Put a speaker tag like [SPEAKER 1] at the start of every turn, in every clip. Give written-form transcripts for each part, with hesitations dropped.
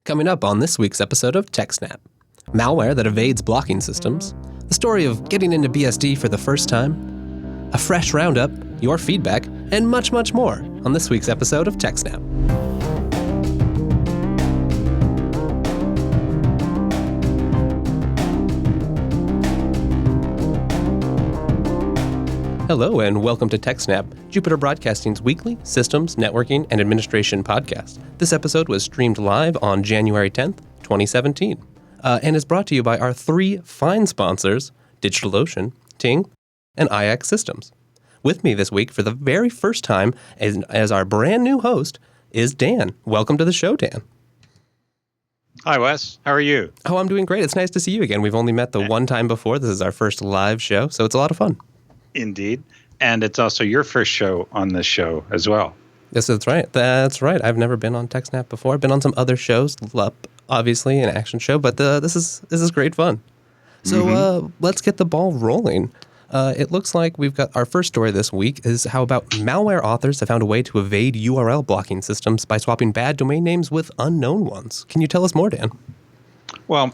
[SPEAKER 1] Coming up on this week's episode of TechSNAP, malware that evades blocking systems, the story of getting into BSD for the first time, a fresh roundup, your feedback, and much, much more on this week's episode of TechSNAP. Hello and welcome to TechSNAP, Jupiter Broadcasting's weekly systems, networking, and administration podcast. This episode was streamed live on January 10th, 2017, and is brought to you by our three fine sponsors, DigitalOcean, Ting, and IX Systems. With me this week for the very first time as our brand new host is Dan. Welcome to the show, Dan.
[SPEAKER 2] Hi, Wes. How are you?
[SPEAKER 1] Oh, I'm doing great. It's nice to see you again. We've only met the one time before. This is our first live show, so it's a lot of fun.
[SPEAKER 2] Indeed. And it's also your first show on this show as well.
[SPEAKER 1] Yes, that's right. That's right. I've never been on TechSNAP before. I've been on some other shows, LUP, obviously, an action show, but this is great fun. So let's get the ball rolling. It looks like we've got our first story this week is how about malware authors have found a way to evade URL blocking systems by swapping bad domain names with unknown ones. Can you tell us more, Dan?
[SPEAKER 2] Well,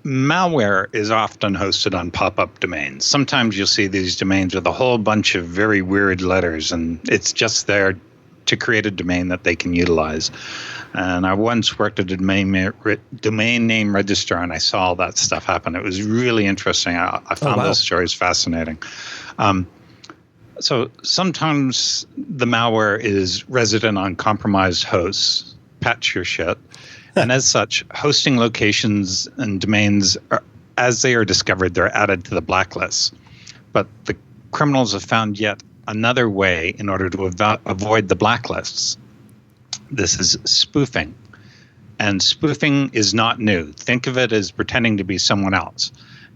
[SPEAKER 2] malware is often hosted on pop-up domains. Sometimes you'll see these domains with a whole bunch of very weird letters, and it's just there to create a domain that they can utilize. And I once worked at a domain name registrar, and I saw all that stuff happen. It was really interesting. I found those stories fascinating. So sometimes the malware is resident on compromised hosts. Patch your shit. And as such, hosting locations and domains, as they are discovered, they're added to the blacklist. But the criminals have found yet another way in order to avoid the blacklists. This is spoofing. And spoofing is not new. Think of it as pretending to be someone else.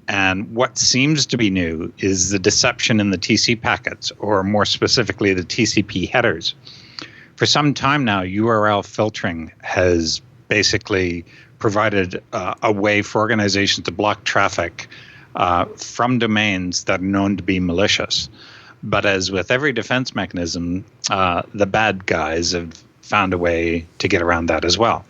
[SPEAKER 2] And what seems to be new is the deception in the TC packets, or more specifically, the TCP headers. For some time now, URL filtering has basically provided a way for organizations to block traffic from domains that are known to be malicious. But as with every defense mechanism, the bad guys have found a way to get around that as well.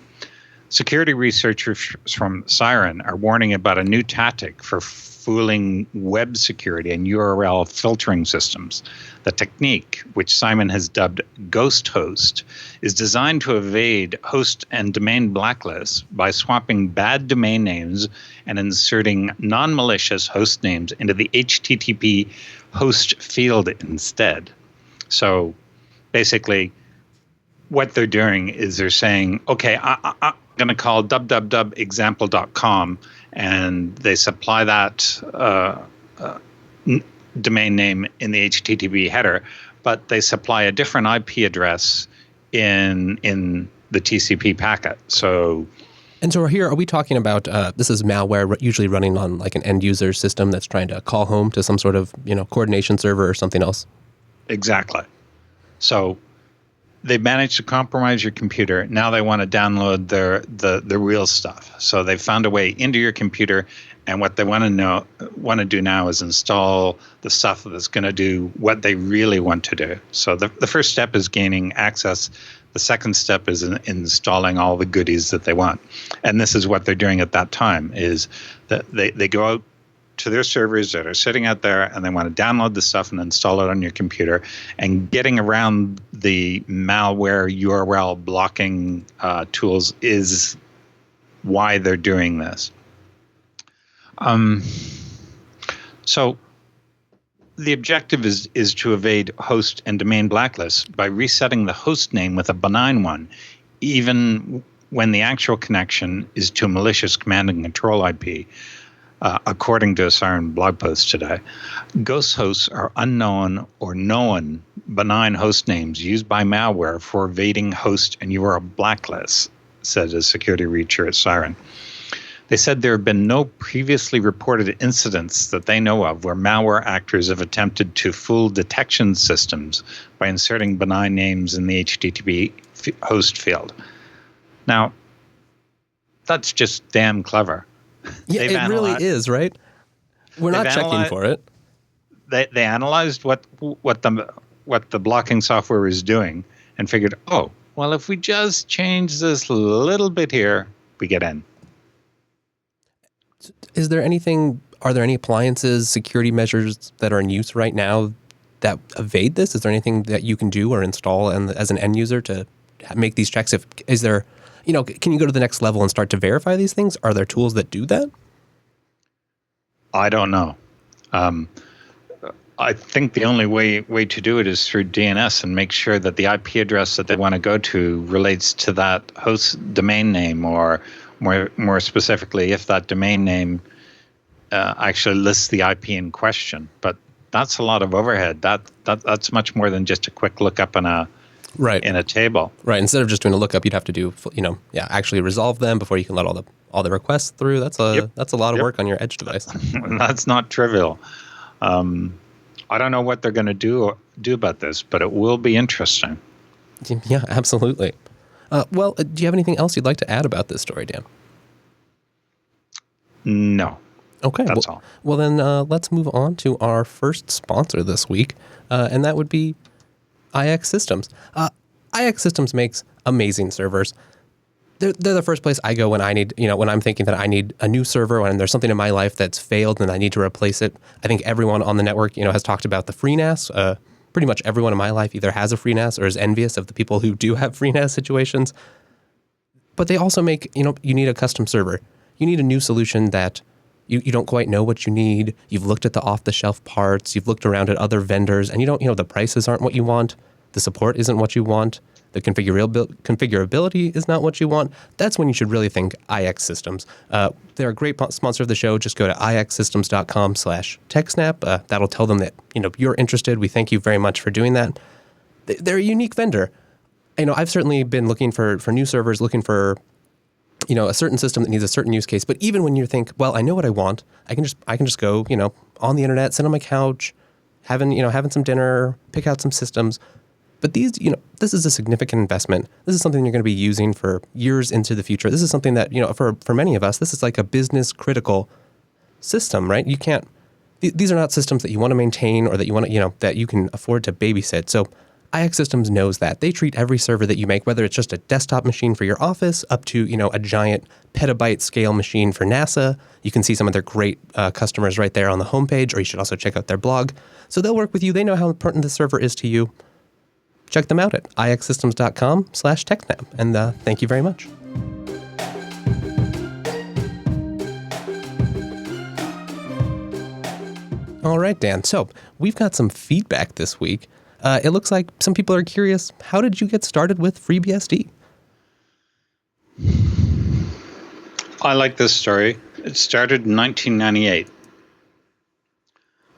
[SPEAKER 2] Security researchers from Siren are warning about a new tactic for fooling web security and URL filtering systems. The technique, which Simon has dubbed Ghost Host, is designed to evade host and domain blacklists by swapping bad domain names and inserting non-malicious host names into the HTTP host field instead. So basically, what they're doing is they're saying, okay, I'm going to call www.example.com, and they supply that domain name in the HTTP header, but they supply a different IP address in the TCP packet. So
[SPEAKER 1] here, are we talking about this is malware usually running on like an end user system that's trying to call home to some sort of coordination server or something else?
[SPEAKER 2] Exactly. So they've managed to compromise your computer. Now they want to download the real stuff. So they found a way into your computer, and what they want to do now is install the stuff that's going to do what they really want to do. So the first step is gaining access. The second step is installing all the goodies that they want. And this is what they're doing at that time, is that they go out to their servers that are sitting out there, and they want to download the stuff and install it on your computer. And getting around the malware URL blocking tools is why they're doing this. So the objective is to evade host and domain blacklists by resetting the host name with a benign one, even when the actual connection is to a malicious command and control IP. According to a Siren blog post today, ghost hosts are unknown or known benign host names used by malware for evading host and URL blacklists, said a security researcher at Siren. They said there have been no previously reported incidents that they know of where malware actors have attempted to fool detection systems by inserting benign names in the HTTP host field. Now, that's just damn clever.
[SPEAKER 1] Yeah, it really is, right? We're not checking for it.
[SPEAKER 2] They analyzed what the blocking software is doing and figured, oh, well, if we just change this little bit here, we get in.
[SPEAKER 1] Are there any appliances, security measures that are in use right now that evade this? Is there anything that you can do or install as an end user to make these checks? Can you go to the next level and start to verify these things? Are there tools that do that?
[SPEAKER 2] I don't know. I think the only way to do it is through DNS and make sure that the IP address that they want to go to relates to that host domain name, or more specifically, if that domain name actually lists the IP in question. But that's a lot of overhead. That's much more than just a quick lookup in a table.
[SPEAKER 1] Right. Instead of just doing a lookup, you'd have to do actually resolve them before you can let all the requests through. That's a lot of work on your edge device.
[SPEAKER 2] That's not trivial. I don't know what they're going to do about this, but it will be interesting.
[SPEAKER 1] Yeah, absolutely. Do you have anything else you'd like to add about this story, Dan?
[SPEAKER 2] No.
[SPEAKER 1] Okay.
[SPEAKER 2] That's all.
[SPEAKER 1] Well, then let's move on to our first sponsor this week, and that would be IX Systems. IX Systems makes amazing servers. They're the first place I go when I need, when I'm thinking that I need a new server, when there's something in my life that's failed and I need to replace it. I think everyone on the network, has talked about the FreeNAS. Pretty much everyone in my life either has a FreeNAS or is envious of the people who do have FreeNAS situations. But they also make, you need a custom server. You need a new solution that you don't quite know what you need. You've looked at the off-the-shelf parts. You've looked around at other vendors, and the prices aren't what you want. The support isn't what you want. The configurability is not what you want. That's when you should really think IX Systems. They're a great sponsor of the show. Just go to ixsystems.com/TechSNAP. That'll tell them that you're interested. We thank you very much for doing that. They're a unique vendor. I've certainly been looking for new servers, looking for a certain system that needs a certain use case. But even when you think, well, I know what I want, I can just go on the internet, sit on my couch, having some dinner, pick out some systems. But these, this is a significant investment. This is something you're going to be using for years into the future. This is something that, for many of us, this is like a business critical system, right? You can't, these are not systems that you want to maintain or that you want to, that you can afford to babysit. So IX Systems knows that. They treat every server that you make, whether it's just a desktop machine for your office up to, a giant petabyte scale machine for NASA. You can see some of their great customers right there on the homepage, or you should also check out their blog. So they'll work with you. They know how important the server is to you. Check them out at ixsystems.com/TechNap. And thank you very much. All right, Dan. So we've got some feedback this week. It looks like some people are curious, how did you get started with FreeBSD?
[SPEAKER 2] I like this story. It started in 1998.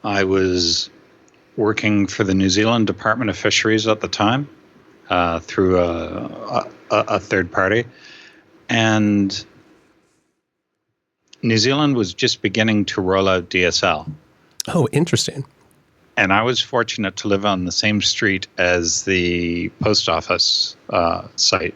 [SPEAKER 2] I was working for the New Zealand Department of Fisheries at the time through a third party. And New Zealand was just beginning to roll out DSL.
[SPEAKER 1] Oh, interesting.
[SPEAKER 2] And I was fortunate to live on the same street as the post office site.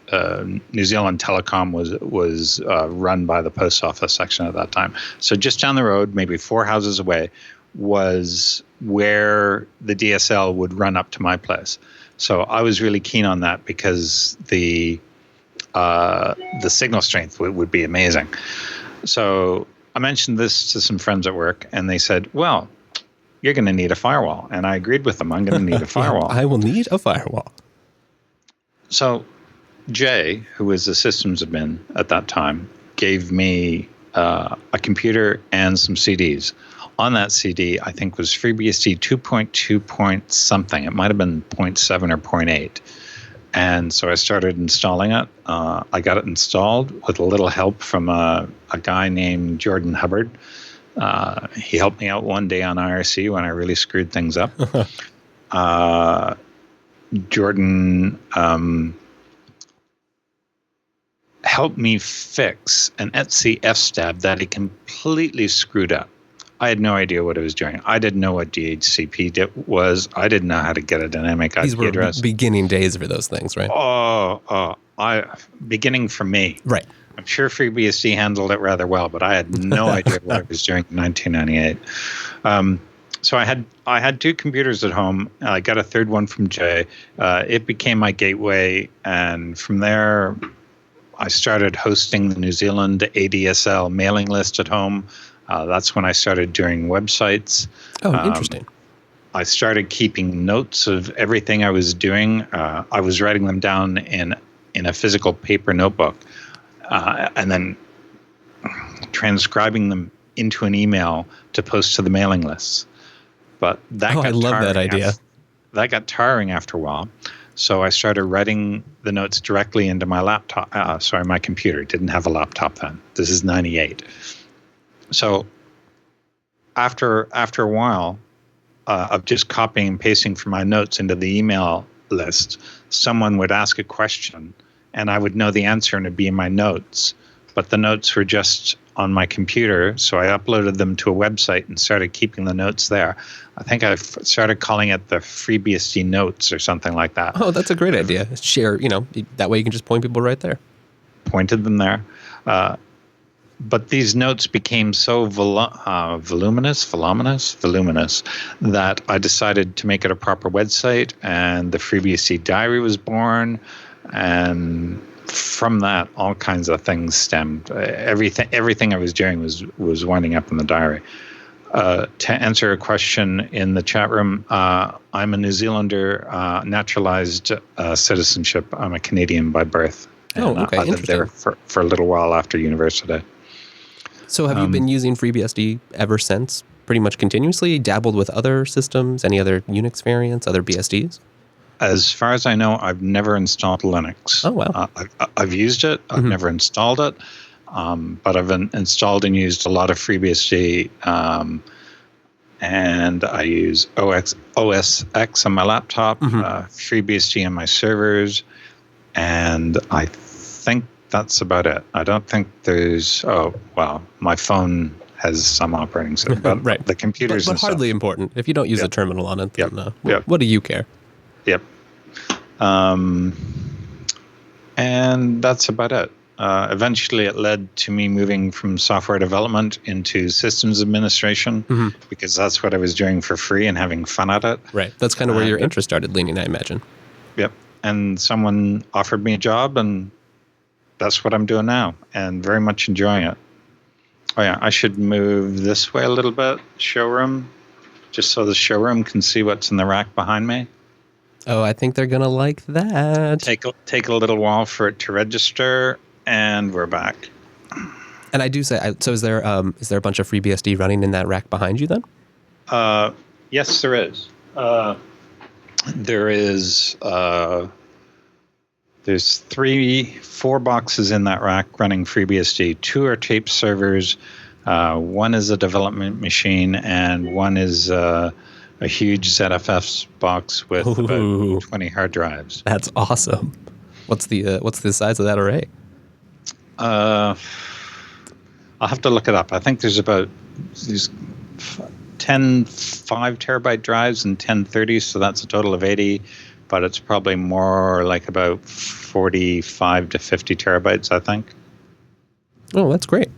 [SPEAKER 2] New Zealand Telecom was run by the post office section at that time. So just down the road, maybe 4 houses away, was where the DSL would run up to my place. So I was really keen on that because the signal strength would be amazing. So I mentioned this to some friends at work, and they said, well, you're going to need a firewall. And I agreed with them. I'm going to need a firewall.
[SPEAKER 1] I will need a firewall.
[SPEAKER 2] So Jay, who was the systems admin at that time, gave me a computer and some CDs. On that CD, I think was FreeBSD 2.2 point something. It might have been 0.7 or 0.8. And so I started installing it. I got it installed with a little help from a guy named Jordan Hubbard. He helped me out one day on IRC when I really screwed things up. Jordan helped me fix an Etsy F-stab that he completely screwed up. I had no idea what it was doing. I didn't know what DHCP was. I didn't know how to get a dynamic IP address.
[SPEAKER 1] These were beginning days for those things, right?
[SPEAKER 2] Beginning for me.
[SPEAKER 1] Right.
[SPEAKER 2] I'm sure FreeBSD handled it rather well, but I had no idea what it was doing in 1998. So I had 2 computers at home. I got a third one from Jay. It became my gateway, and from there, I started hosting the New Zealand ADSL mailing list at home. That's when I started doing websites.
[SPEAKER 1] Oh, interesting.
[SPEAKER 2] I started keeping notes of everything I was doing. I was writing them down in a physical paper notebook, and then transcribing them into an email to post to the mailing lists. But
[SPEAKER 1] I love that idea.
[SPEAKER 2] That got tiring after a while. So I started writing the notes directly into my laptop. My computer. Didn't have a laptop then. This is 98. So after a while of just copying and pasting from my notes into the email list, someone would ask a question and I would know the answer and it'd be in my notes. But the notes were just on my computer, so I uploaded them to a website and started keeping the notes there. I think I started calling it the FreeBSD notes or something like that.
[SPEAKER 1] Oh, that's a great idea. Share, that way you can just point people right there.
[SPEAKER 2] Pointed them there. But these notes became so voluminous that I decided to make it a proper website, and the FreeBSD diary was born, and from that, all kinds of things stemmed. Everything I was doing was winding up in the diary. To answer a question in the chat room, I'm a New Zealander, naturalized citizenship. I'm a Canadian by birth.
[SPEAKER 1] Oh, okay,
[SPEAKER 2] I lived there for a little while after university.
[SPEAKER 1] So have you been using FreeBSD ever since? Pretty much continuously? Dabbled with other systems? Any other Unix variants? Other BSDs?
[SPEAKER 2] As far as I know, I've never installed Linux.
[SPEAKER 1] Oh, wow.
[SPEAKER 2] I've used it. I've never installed it. But I've installed and used a lot of FreeBSD. And I use OS X on my laptop, FreeBSD on my servers. And I think that's about it. I don't think there's... my phone has some operating system. But
[SPEAKER 1] right.
[SPEAKER 2] The computers
[SPEAKER 1] but hardly important. If you don't use a terminal on it, then what do you care?
[SPEAKER 2] Yep. And that's about it. Eventually, it led to me moving from software development into systems administration because that's what I was doing for free and having fun at it.
[SPEAKER 1] Right. That's kind of where your interest started leaning, I imagine.
[SPEAKER 2] Yep. And someone offered me a job, and that's what I'm doing now, and very much enjoying it. Oh, yeah. I should move this way a little bit, showroom, just so the showroom can see what's in the rack behind me.
[SPEAKER 1] Oh, I think they're going to like that.
[SPEAKER 2] Take a little while for it to register, and we're back.
[SPEAKER 1] And I do say, so is there a bunch of FreeBSD running in that rack behind you then?
[SPEAKER 2] Yes, there is. There's 4 boxes in that rack running FreeBSD. 2 are tape servers. 1 is a development machine, and 1 is a huge ZFS box with about 20 hard drives.
[SPEAKER 1] That's awesome. What's the size of that array?
[SPEAKER 2] I'll have to look it up. I think there's about 10 5 terabyte drives and 10 30s, so that's a total of 80. But it's probably more like about 45 to 50 terabytes, I think.
[SPEAKER 1] Oh, that's great.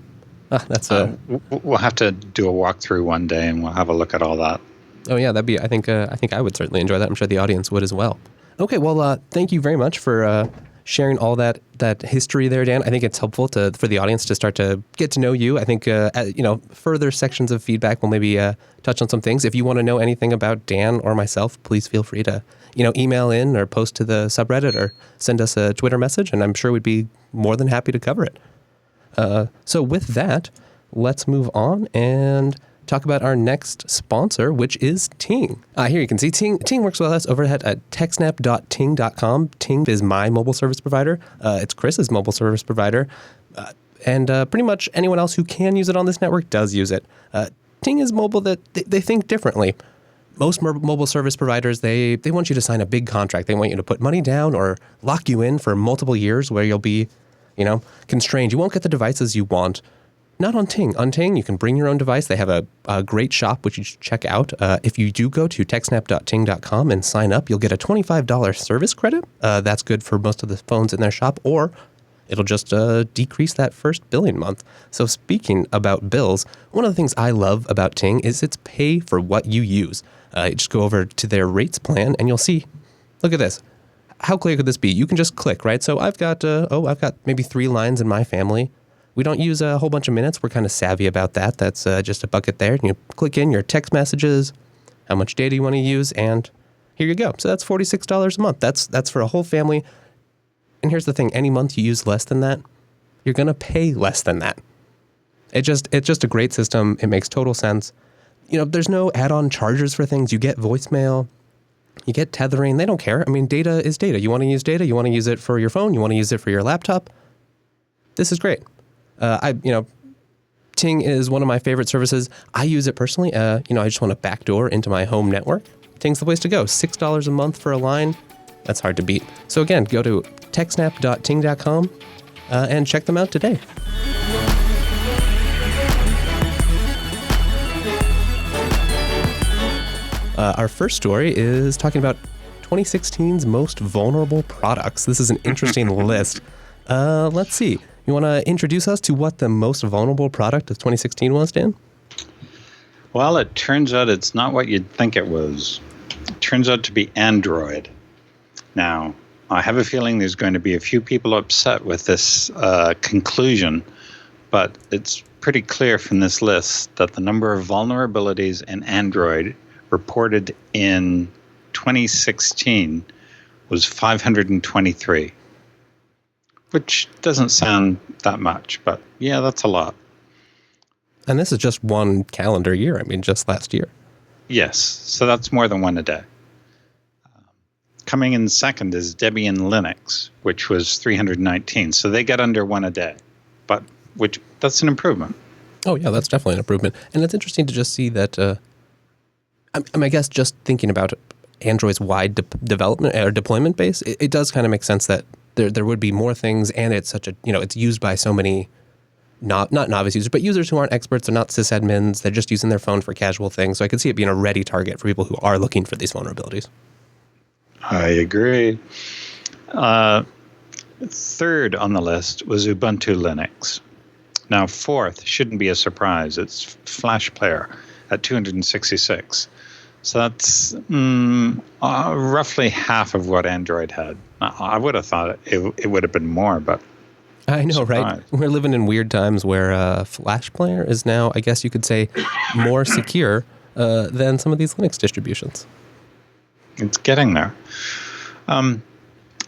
[SPEAKER 2] We'll have to do a walkthrough one day, and we'll have a look at all that.
[SPEAKER 1] Oh yeah, that'd be. I think I would certainly enjoy that. I'm sure the audience would as well. Okay, well, thank you very much for sharing all that history there, Dan. I think it's helpful for the audience to start to get to know you. I think further sections of feedback will maybe touch on some things. If you want to know anything about Dan or myself, please feel free to email in or post to the subreddit or send us a Twitter message, and I'm sure we'd be more than happy to cover it. So with that, let's move on and talk about our next sponsor, which is Ting. Here you can see Ting works with us over at techsnap.ting.com. Ting is my mobile service provider. It's Chris's mobile service provider. And pretty much anyone else who can use it on this network does use it. Ting is mobile that they think differently. Most mobile service providers, they want you to sign a big contract. They want you to put money down or lock you in for multiple years where you'll be, constrained. You won't get the devices you want. Not on Ting. On Ting, you can bring your own device. They have a great shop, which you should check out. If you do go to techsnap.ting.com and sign up, you'll get a $25 service credit. That's good for most of the phones in their shop, or it'll just decrease that first billing month. So speaking about bills, one of the things I love about Ting is it's pay for what you use. You just go over to their rates plan, and you'll see, look at this. how clear could this be? You can just click, right? So I've got maybe 3 lines in my family. We don't use a whole bunch of minutes. We're kind of savvy about that. That's just a bucket there. You click in your text messages, how much data you want to use, and here you go. So that's $46 a month. That's for a whole family. And here's the thing. Any month you use less than that, you're going to pay less than that. It's just a great system. It makes total sense. There's no add-on charges for things. You get voicemail. You get tethering. They don't care. I mean, data is data. You want to use data. You want to use it for your phone. You want to use it for your laptop. This is great. Ting is one of my favorite services. I use it personally. I just want to backdoor into my home network. Ting's the place to go. $6 a month for a line. That's hard to beat. So again, go to techsnap.ting.com and check them out today. Our first story is talking about 2016's most vulnerable products. This is an interesting list. Let's see. You want to introduce us to what the most vulnerable product of 2016 was, Dan?
[SPEAKER 2] Well, it turns out it's not what you'd think it was. It turns out to be Android. Now, I have a feeling there's going to be a few people upset with this conclusion, but it's pretty clear from this list that the number of vulnerabilities in Android reported in 2016 was 523, which doesn't sound that much, but yeah, that's a lot.
[SPEAKER 1] And this is just one calendar year. I mean, just last year.
[SPEAKER 2] Yes, so that's more than one a day. Coming in second is Debian Linux, which was 319. So they get under one a day, but that's an improvement.
[SPEAKER 1] Oh, yeah, that's definitely an improvement. And it's interesting to just see that, I guess just thinking about Android's wide development or deployment base, it does kind of make sense that there would be more things, and it's such a, it's used by so many not novice users, but users who aren't experts. They're not sysadmins. They're just using their phone for casual things. So I could see it being a ready target for people who are looking for these vulnerabilities.
[SPEAKER 2] I agree. Third on the list was Ubuntu Linux. Now, fourth shouldn't be a surprise. It's Flash Player at 266. So that's roughly half of what Android had. I would have thought it would have been more, but
[SPEAKER 1] I know, right? We're living in weird times where Flash Player is now, I guess you could say, more secure than some of these Linux distributions.
[SPEAKER 2] It's getting there.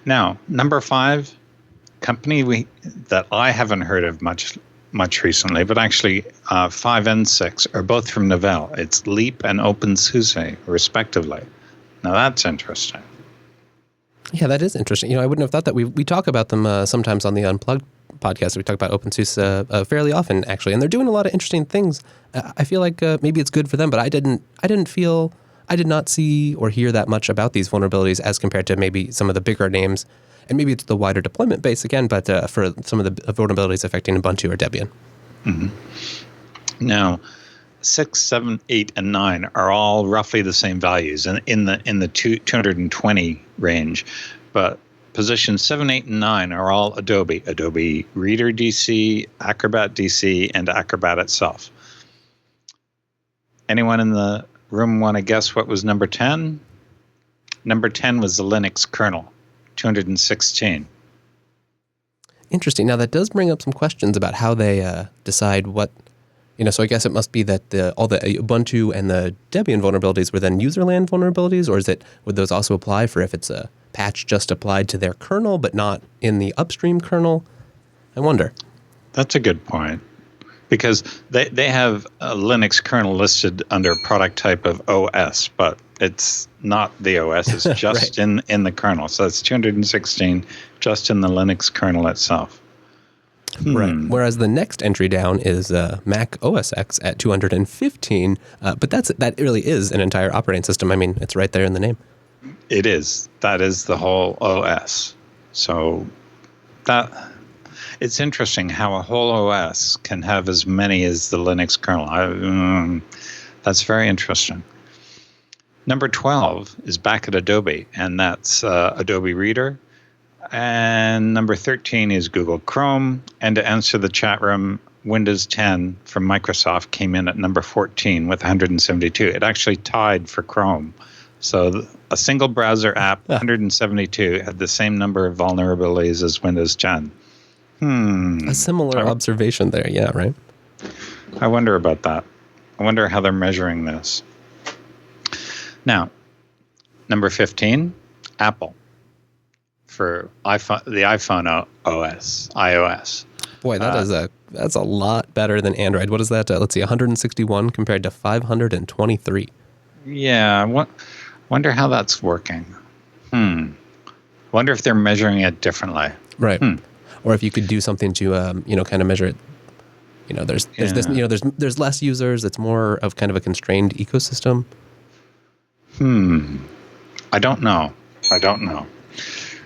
[SPEAKER 2] Now, number 5, company that I haven't heard of much recently, but actually 5 and 6 are both from Novell. It's Leap and OpenSUSE, respectively. Now, that's interesting.
[SPEAKER 1] Yeah, that is interesting. I wouldn't have thought that. We talk about them sometimes on the Unplugged podcast. We talk about OpenSUSE fairly often, actually, and they're doing a lot of interesting things. I feel like maybe it's good for them, but I did not see or hear that much about these vulnerabilities as compared to maybe some of the bigger names. And maybe it's the wider deployment base again, but for some of the vulnerabilities affecting Ubuntu or Debian.
[SPEAKER 2] Mm-hmm. Now, 6, 7, 8, and 9 are all roughly the same values in the 220 range, but positions 7, 8, and 9 are all Adobe Reader DC, Acrobat DC, and Acrobat itself. Anyone in the room want to guess what was number 10? Number 10 was the Linux kernel, 216.
[SPEAKER 1] Interesting. Now, that does bring up some questions about how they decide what, so I guess it must be that all the Ubuntu and the Debian vulnerabilities were then userland vulnerabilities, or would those also apply for if it's a patch just applied to their kernel but not in the upstream kernel? I wonder. That's
[SPEAKER 2] a good point. Because they have a Linux kernel listed under product type of OS, but it's not the OS. It's just right. in the kernel. So it's 216 just in the Linux kernel itself.
[SPEAKER 1] Right. Whereas the next entry down is Mac OS X at 215. But that really is an entire operating system. I mean, it's right there in the name.
[SPEAKER 2] It is. That is the whole OS. So it's interesting how a whole OS can have as many as the Linux kernel. That's very interesting. Number 12 is back at Adobe, and that's Adobe Reader. And number 13 is Google Chrome. And to answer the chat room, Windows 10 from Microsoft came in at number 14 with 172. It actually tied for Chrome So a single browser app, 172, had the same number of vulnerabilities as Windows 10.
[SPEAKER 1] A similar observation there, yeah, right?
[SPEAKER 2] I wonder about that. I wonder how they're measuring this. Now, number 15, Apple for iPhone, the iPhone OS, iOS.
[SPEAKER 1] Boy, that's a lot better than Android. What is that? Let's see, 161 compared to 523.
[SPEAKER 2] Yeah, wonder how that's working. Wonder if they're measuring it differently.
[SPEAKER 1] Right. Or if you could do something to, kind of measure it. There's this, there's less users. It's more of kind of a constrained ecosystem.
[SPEAKER 2] I don't know.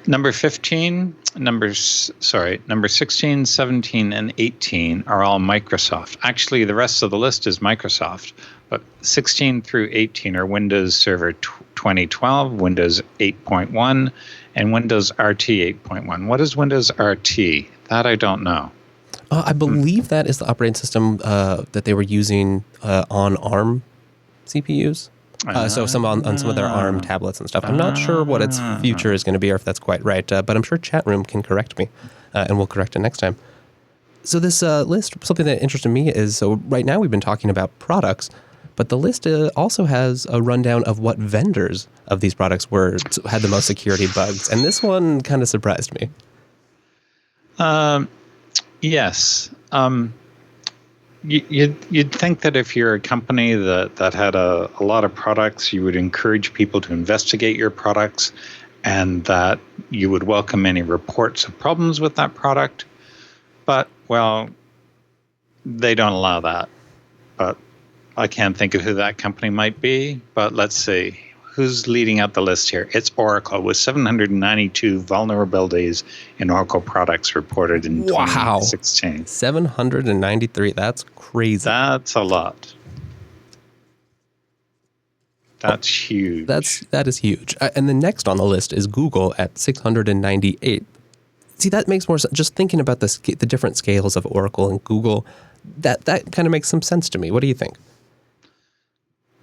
[SPEAKER 2] Number 15, number 16, 17, and 18 are all Microsoft. Actually, the rest of the list is Microsoft, but 16 through 18 are Windows Server 2012, Windows 8.1, and Windows RT 8.1. What is Windows RT? That I don't know.
[SPEAKER 1] I believe that is the operating system that they were using on ARM CPUs. So some on some of their ARM tablets and stuff. I'm not sure what its future is going to be or if that's quite right, but I'm sure chat room can correct me, and we'll correct it next time. So this list, something that interested me is, so right now we've been talking about products, but the list also has a rundown of what vendors of these products had the most security bugs, and this one kind of surprised me.
[SPEAKER 2] Yes. You'd think that if you're a company that had a lot of products, you would encourage people to investigate your products and that you would welcome any reports of problems with that product. But, well, they don't allow that. But I can't think of who that company might be. But let's see. Who's leading out the list here? It's Oracle with 792 vulnerabilities in Oracle products reported in 2016.
[SPEAKER 1] 793. That's crazy.
[SPEAKER 2] That's a lot. That's huge.
[SPEAKER 1] That is huge. And the next on the list is Google at 698. See, that makes more sense. Just thinking about the different scales of Oracle and Google, that kind of makes some sense to me. What do you think?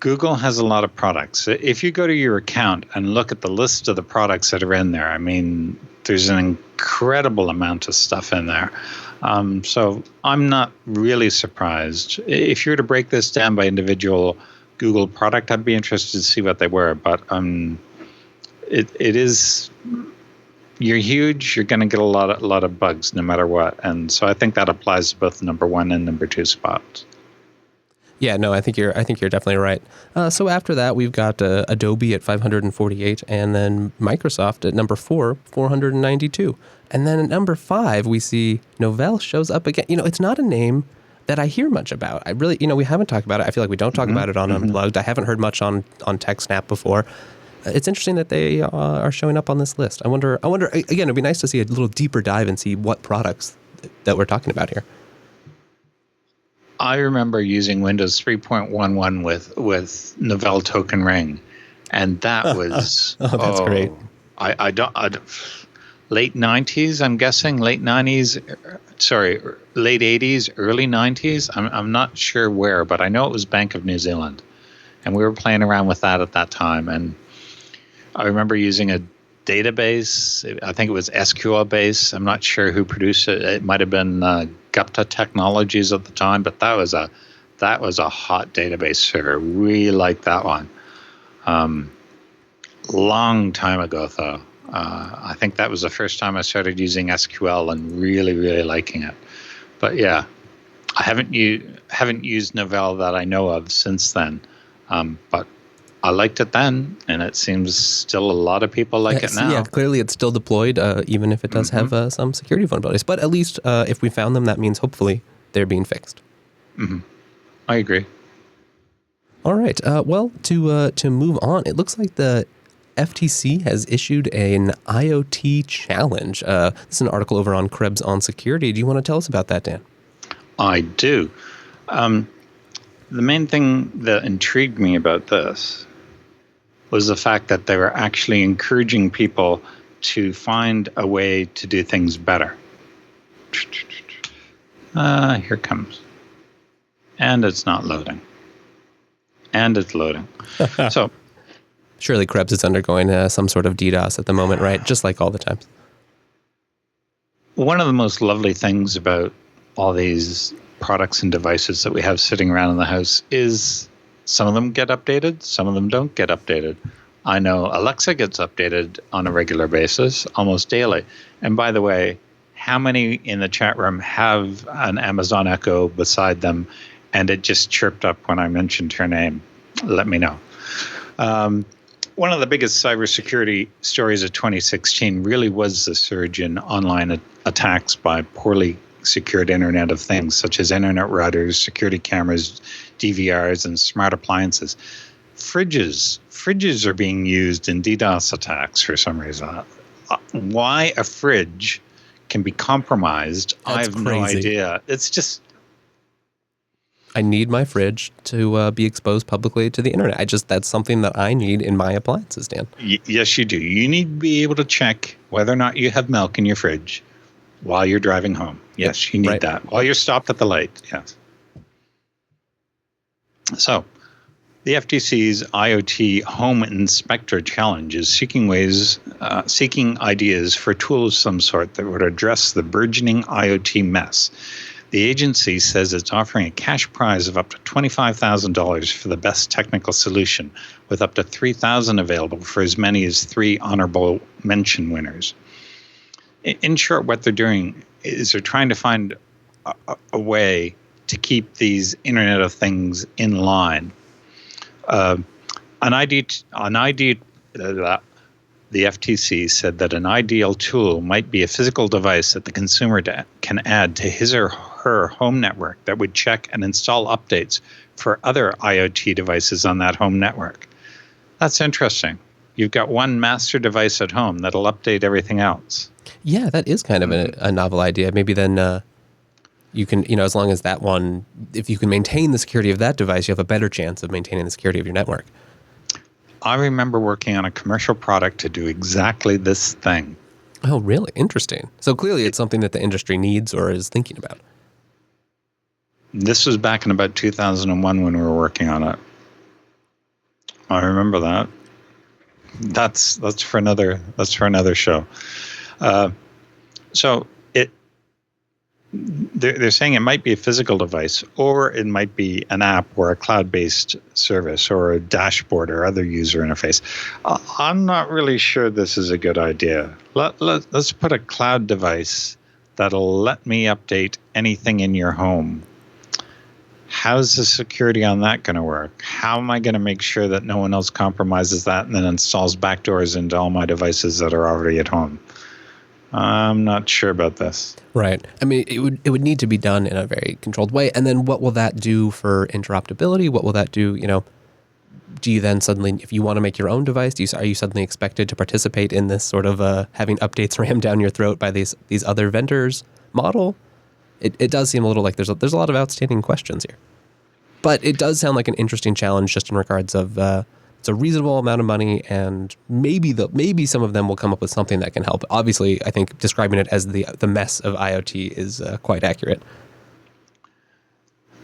[SPEAKER 2] Google has a lot of products. If you go to your account and look at the list of the products that are in there, I mean, there's an incredible amount of stuff in there. So I'm not really surprised. If you were to break this down by individual Google product, I'd be interested to see what they were. But it is, you're huge. You're going to get a lot of bugs no matter what. And so I think that applies to both number 1 and number 2 spots.
[SPEAKER 1] Yeah, no, I think you're definitely right. So after that, we've got Adobe at 548, and then Microsoft at number 4, 492. And then at number 5, we see Novell shows up again. It's not a name that I hear much about. I really, we haven't talked about it. I feel like we don't talk about it on Unplugged. I haven't heard much on TechSNAP before. It's interesting that they are showing up on this list. I wonder. Again, it'd be nice to see a little deeper dive and see what products that we're talking about here.
[SPEAKER 2] I remember using Windows 3.11 with Novell Token Ring, and that was
[SPEAKER 1] that's great.
[SPEAKER 2] I don't late 90s. I'm guessing late 90s. Sorry, late 80s, early 90s. I'm not sure where, but I know it was Bank of New Zealand, and we were playing around with that at that time. And I remember using a database. I think it was SQL base. I'm not sure who produced it. It might have been Gupta Technologies at the time, but that was a hot database server. Really liked that one. Long time ago, though. I think that was the first time I started using SQL and really, really liking it. But yeah, I haven't used Novell that I know of since then. But I liked it then, and it seems still a lot of people like it now.
[SPEAKER 1] Yeah, clearly it's still deployed, even if it does have some security vulnerabilities. But at least if we found them, that means hopefully they're being fixed.
[SPEAKER 2] I agree.
[SPEAKER 1] All right. Well, to move on, it looks like the FTC has issued an IoT challenge. This is an article over on Krebs on Security. Do you want to tell us about that, Dan?
[SPEAKER 2] I do. The main thing that intrigued me about this was the fact that they were actually encouraging people to find a way to do things better. Here it comes. And it's not loading. And it's loading. So
[SPEAKER 1] Surely Krebs is undergoing some sort of DDoS at the moment, right? Just like all the times.
[SPEAKER 2] One of the most lovely things about all these products and devices that we have sitting around in the house is some of them get updated, some of them don't get updated. I know Alexa gets updated on a regular basis, almost daily. And by the way, how many in the chat room have an Amazon Echo beside them and it just chirped up when I mentioned her name? Let me know. One of the biggest cybersecurity stories of 2016 really was the surge in online attacks by poorly secured Internet of Things, such as internet routers, security cameras, DVRs, and smart appliances. Fridges are being used in DDoS attacks for some reason. Why a fridge can be compromised, I have no idea. It's just...
[SPEAKER 1] I need my fridge to be exposed publicly to the internet. That's something that I need in my appliances, Dan.
[SPEAKER 2] Yes, you do. You need to be able to check whether or not you have milk in your fridge while you're driving home. Yes, you need that. While you're stopped at the light, yes. So, the FTC's IoT Home Inspector Challenge is seeking ideas for tools of some sort that would address the burgeoning IoT mess. The agency says it's offering a cash prize of up to $25,000 for the best technical solution, with up to $3,000 available for as many as 3 honorable mention winners. In short, what they're doing is they're trying to find a way to keep these Internet of Things in line. The FTC said that an ideal tool might be a physical device that the consumer can add to his or her home network that would check and install updates for other IoT devices on that home network. That's interesting. You've got one master device at home that'll update everything else.
[SPEAKER 1] Yeah, that is kind of a novel idea. Maybe then you can, as long as that one, if you can maintain the security of that device, you have a better chance of maintaining the security of your network.
[SPEAKER 2] I remember working on a commercial product to do exactly this thing.
[SPEAKER 1] Oh, really? Interesting. So clearly it's something that the industry needs or is thinking about.
[SPEAKER 2] This was back in about 2001 when we were working on it. I remember that. That's for another show. So they're saying it might be a physical device, or it might be an app or a cloud-based service or a dashboard or other user interface. I'm not really sure this is a good idea. Let's put a cloud device that'll let me update anything in your home. How's the security on that going to work? How am I going to make sure that no one else compromises that and then installs backdoors into all my devices that are already at home? I'm not sure about this.
[SPEAKER 1] Right. I mean, it would need to be done in a very controlled way. And then what will that do for interoperability? What will that do? Do you then suddenly, if you want to make your own device, are you suddenly expected to participate in this sort of having updates rammed down your throat by these other vendors model? It does seem a little like there's a lot of outstanding questions here. But it does sound like an interesting challenge just in regards of it's a reasonable amount of money, and maybe some of them will come up with something that can help. Obviously, I think describing it as the mess of IoT is quite accurate.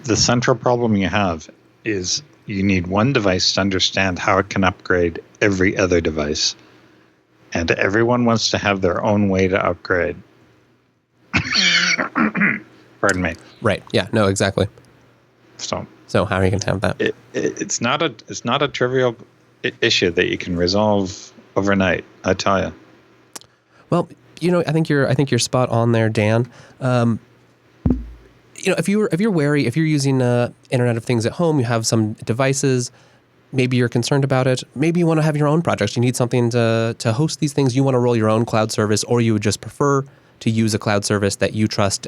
[SPEAKER 2] The central problem you have is you need one device to understand how it can upgrade every other device. And everyone wants to have their own way to upgrade. Pardon me.
[SPEAKER 1] Right. Yeah. No, exactly. So how are you going to have that?
[SPEAKER 2] It's not a trivial issue that you can resolve overnight, I tell you.
[SPEAKER 1] Well, I think you're spot on there, Dan. If you're wary, if you're using Internet of Things at home, you have some devices, maybe you're concerned about it. Maybe you want to have your own projects. You need something to host these things. You want to roll your own cloud service, or you would just prefer to use a cloud service that you trust.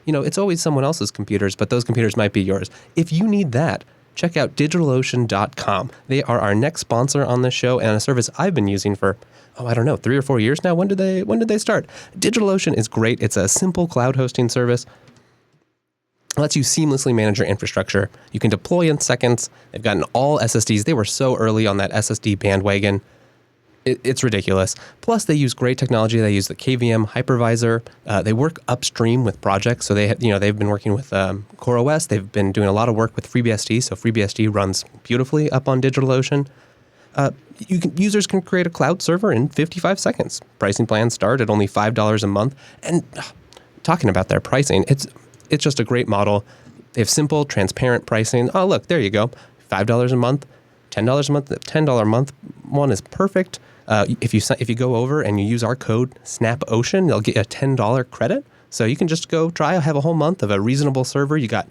[SPEAKER 1] It's always someone else's computers, but those computers might be yours. If you need that, check out DigitalOcean.com. They are our next sponsor on this show, and a service I've been using for, 3 or 4 years now. When did they start? DigitalOcean is great. It's a simple cloud hosting service. It lets you seamlessly manage your infrastructure. You can deploy in seconds. They've gotten all SSDs. They were so early on that SSD bandwagon. It's ridiculous. Plus, they use great technology. They use the KVM hypervisor. They work upstream with projects. So they've been working with CoreOS. They've been doing a lot of work with FreeBSD. So FreeBSD runs beautifully up on DigitalOcean. Users can create a cloud server in 55 seconds. Pricing plans start at only $5 a month. And talking about their pricing, it's just a great model. They have simple, transparent pricing. Oh, look, there you go. $5 a month, $10 a month. The $10 a month one is perfect. If you go over and you use our code SNAPOcean, you'll get a $10 credit. So you can just go have a whole month of a reasonable server. You got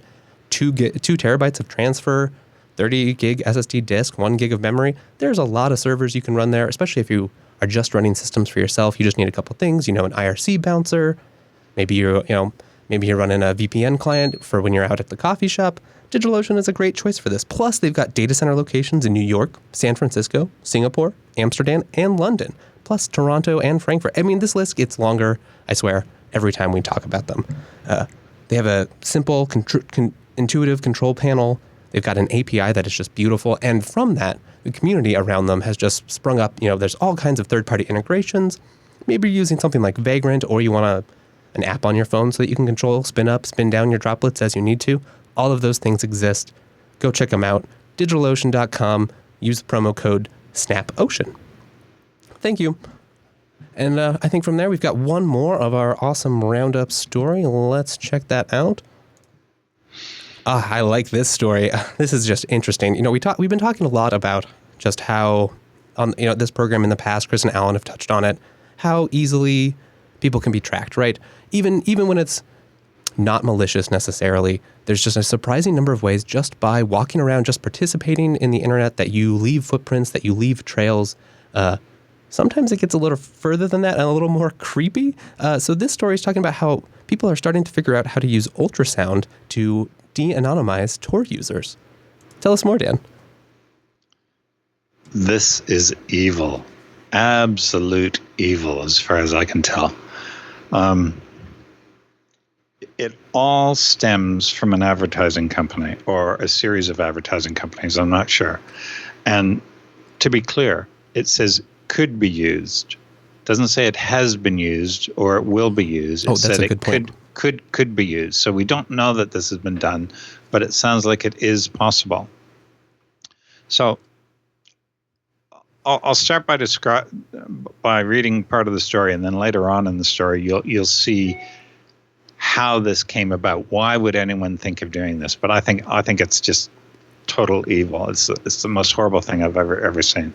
[SPEAKER 1] 2 terabytes of transfer, 30 gig SSD disk, 1 gig of memory. There's a lot of servers you can run there, especially if you are just running systems for yourself. You just need a couple things, an IRC bouncer. Maybe you're running a VPN client for when you're out at the coffee shop. DigitalOcean is a great choice for this. Plus, they've got data center locations in New York, San Francisco, Singapore, Amsterdam, and London, plus Toronto and Frankfurt. I mean, this list gets longer, I swear, every time we talk about them. They have a simple, intuitive control panel. They've got an API that is just beautiful. And from that, the community around them has just sprung up. There's all kinds of third-party integrations. Maybe you're using something like Vagrant, or you want an app on your phone so that you can control, spin up, spin down your droplets as you need to. All of those things exist. Go check them out. DigitalOcean.com. Use the promo code SNAPOcean. Thank you. And I think from there, we've got one more of our awesome roundup story. Let's check that out. I like this story. This is just interesting. We've been talking a lot about just how, this program in the past, Chris and Alan have touched on it, how easily people can be tracked, right? Even when it's not malicious necessarily, there's just a surprising number of ways just by walking around, just participating in the internet, that you leave footprints, that you leave trails. Sometimes it gets a little further than that and a little more creepy. So this story is talking about how people are starting to figure out how to use ultrasound to de-anonymize Tor users. Tell us more, Dan.
[SPEAKER 2] This is evil. Absolute evil, as far as I can tell. It all stems from an advertising company or a series of advertising companies, I'm not sure. And to be clear, it says could be used. Doesn't say it has been used or it will be used. It
[SPEAKER 1] that's a good point.
[SPEAKER 2] Could be used. So we don't know that this has been done, but it sounds like it is possible. So I'll start by reading part of the story, and then later on in the story you'll see how this came about. Why would anyone think of doing this? But I think it's just total evil. It's the most horrible thing I've ever seen.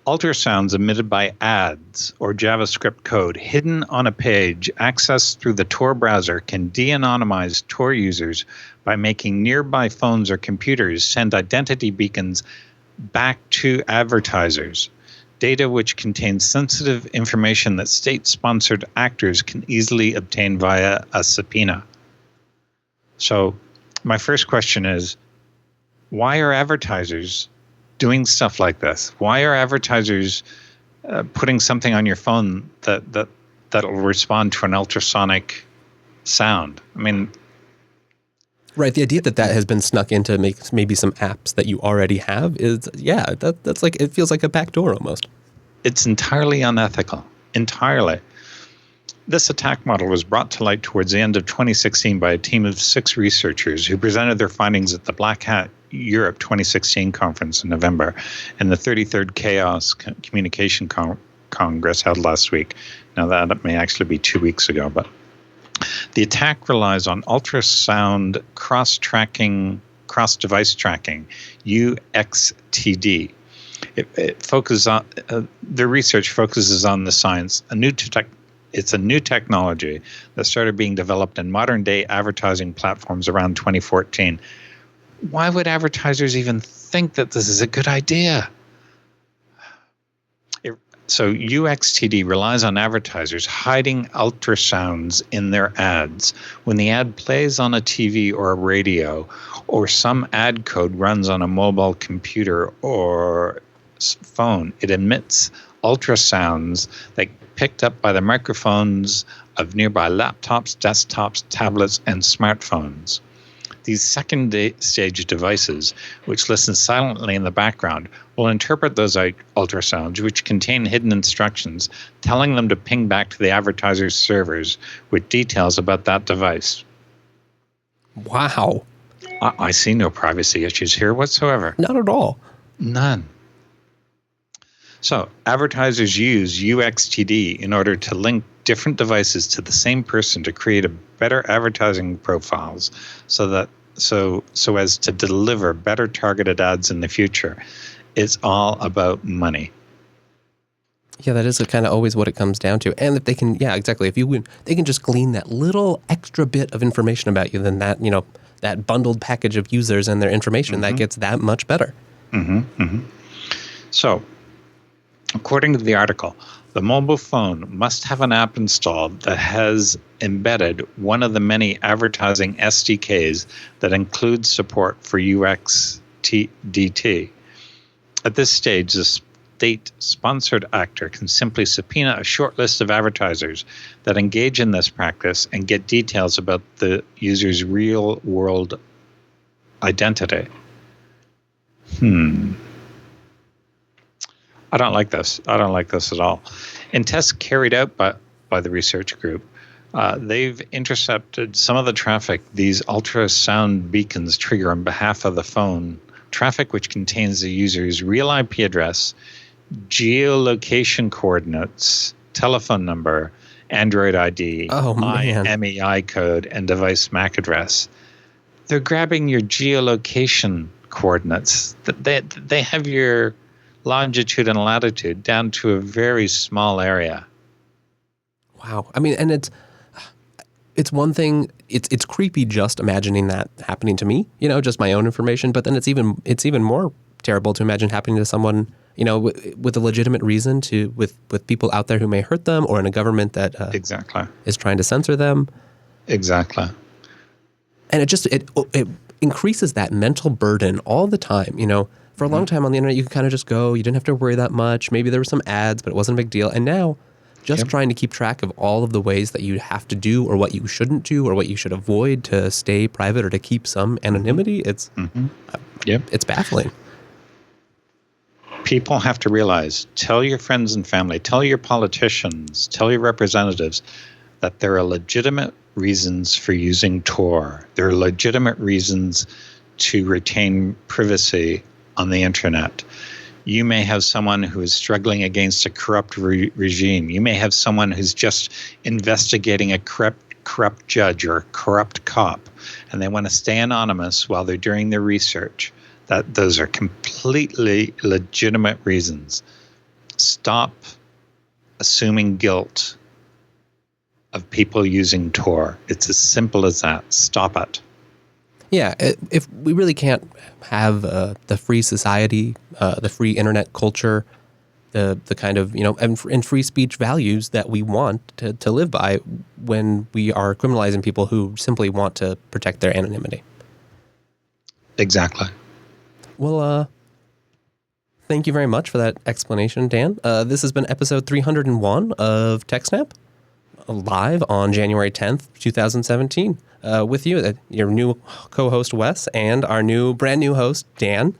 [SPEAKER 2] Ultrasounds emitted by ads or JavaScript code hidden on a page accessed through the Tor browser can de-anonymize Tor users by making nearby phones or computers send identity beacons back to advertisers. Data which contains sensitive information that state-sponsored actors can easily obtain via a subpoena. So my first question is, why are advertisers doing stuff like this? Why are advertisers putting something on your phone that'll respond to an ultrasonic sound? I mean,
[SPEAKER 1] right. The idea that has been snuck into maybe some apps that you already have is, that's like, it feels like a backdoor almost.
[SPEAKER 2] It's entirely unethical. Entirely. This attack model was brought to light towards the end of 2016 by a team of 6 researchers who presented their findings at the Black Hat Europe 2016 conference in November and the 33rd Chaos Communication Congress held last week. Now that may actually be 2 weeks ago, but the attack relies on ultrasound cross-device tracking, UXTD. It focuses on their research focuses on the science. It's a new technology that started being developed in modern-day advertising platforms around 2014. Why would advertisers even think that this is a good idea? So UXTD relies on advertisers hiding ultrasounds in their ads. When the ad plays on a TV or a radio, or some ad code runs on a mobile computer or phone, it emits ultrasounds that picked up by the microphones of nearby laptops, desktops, tablets, and smartphones. These second-stage devices, which listen silently in the background, will interpret those ultrasounds, which contain hidden instructions, telling them to ping back to the advertiser's servers with details about that device.
[SPEAKER 1] Wow.
[SPEAKER 2] I see no privacy issues here whatsoever.
[SPEAKER 1] Not at all.
[SPEAKER 2] None. So advertisers use UXTD in order to link different devices to the same person to create a better advertising profiles so as to deliver better targeted ads in the future. It's all about money.
[SPEAKER 1] Yeah, that is kind of always what it comes down to. And if they can, yeah, exactly. If you win, they can just glean that little extra bit of information about you, then that, that bundled package of users and their information, that gets that much better.
[SPEAKER 2] So, according to the article, the mobile phone must have an app installed that has embedded one of the many advertising SDKs that includes support for UXDT. At this stage, the state-sponsored actor can simply subpoena a short list of advertisers that engage in this practice and get details about the user's real-world identity. I don't like this. I don't like this at all. In tests carried out by the research group, they've intercepted some of the traffic these ultrasound beacons trigger on behalf of the phone, traffic which contains the user's real IP address, geolocation coordinates, telephone number, Android ID, MEI code, and device MAC address. They're grabbing your geolocation coordinates. They have your longitude and latitude down to a very small area.
[SPEAKER 1] Wow. I mean, and it's one thing, it's creepy just imagining that happening to me, just my own information, but then it's even more terrible to imagine happening to someone, with a legitimate reason with people out there who may hurt them, or in a government that
[SPEAKER 2] exactly
[SPEAKER 1] is trying to censor them.
[SPEAKER 2] Exactly.
[SPEAKER 1] And it increases that mental burden all the time, For a long time on the internet, you could kind of just go. You didn't have to worry that much. Maybe there were some ads, but it wasn't a big deal. And now, just trying to keep track of all of the ways that you have to do, or what you shouldn't do, or what you should avoid to stay private or to keep some anonymity, it's baffling.
[SPEAKER 2] People have to realize, tell your friends and family, tell your politicians, tell your representatives that there are legitimate reasons for using Tor. There are legitimate reasons to retain privacy on the internet. You may have someone who is struggling against a corrupt regime. You may have someone who's just investigating a corrupt judge or a corrupt cop, and they want to stay anonymous while they're doing their research. Those are completely legitimate reasons. Stop assuming guilt of people using Tor. It's as simple as that. Stop it.
[SPEAKER 1] Yeah, if we really can't have the free society, the free internet culture, the kind of, and free speech values that we want to live by when we are criminalizing people who simply want to protect their anonymity.
[SPEAKER 2] Exactly.
[SPEAKER 1] Well, thank you very much for that explanation, Dan. This has been episode 301 of TechSNAP, live on January 10th, 2017. With you, your new co-host, Wes, and our brand new host, Dan.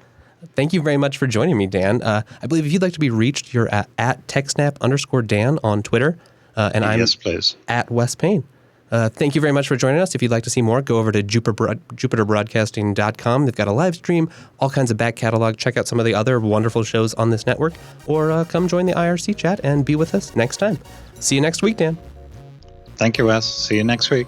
[SPEAKER 1] Thank you very much for joining me, Dan. I believe if you'd like to be reached, you're at TechSNAP_Dan on Twitter. And I'm
[SPEAKER 2] please.
[SPEAKER 1] At Wes Payne. Thank you very much for joining us. If you'd like to see more, go over to JupiterBroadcasting.com. They've got a live stream, all kinds of back catalog. Check out some of the other wonderful shows on this network, or come join the IRC chat and be with us next time. See you next week, Dan.
[SPEAKER 2] Thank you, Wes. See you next week.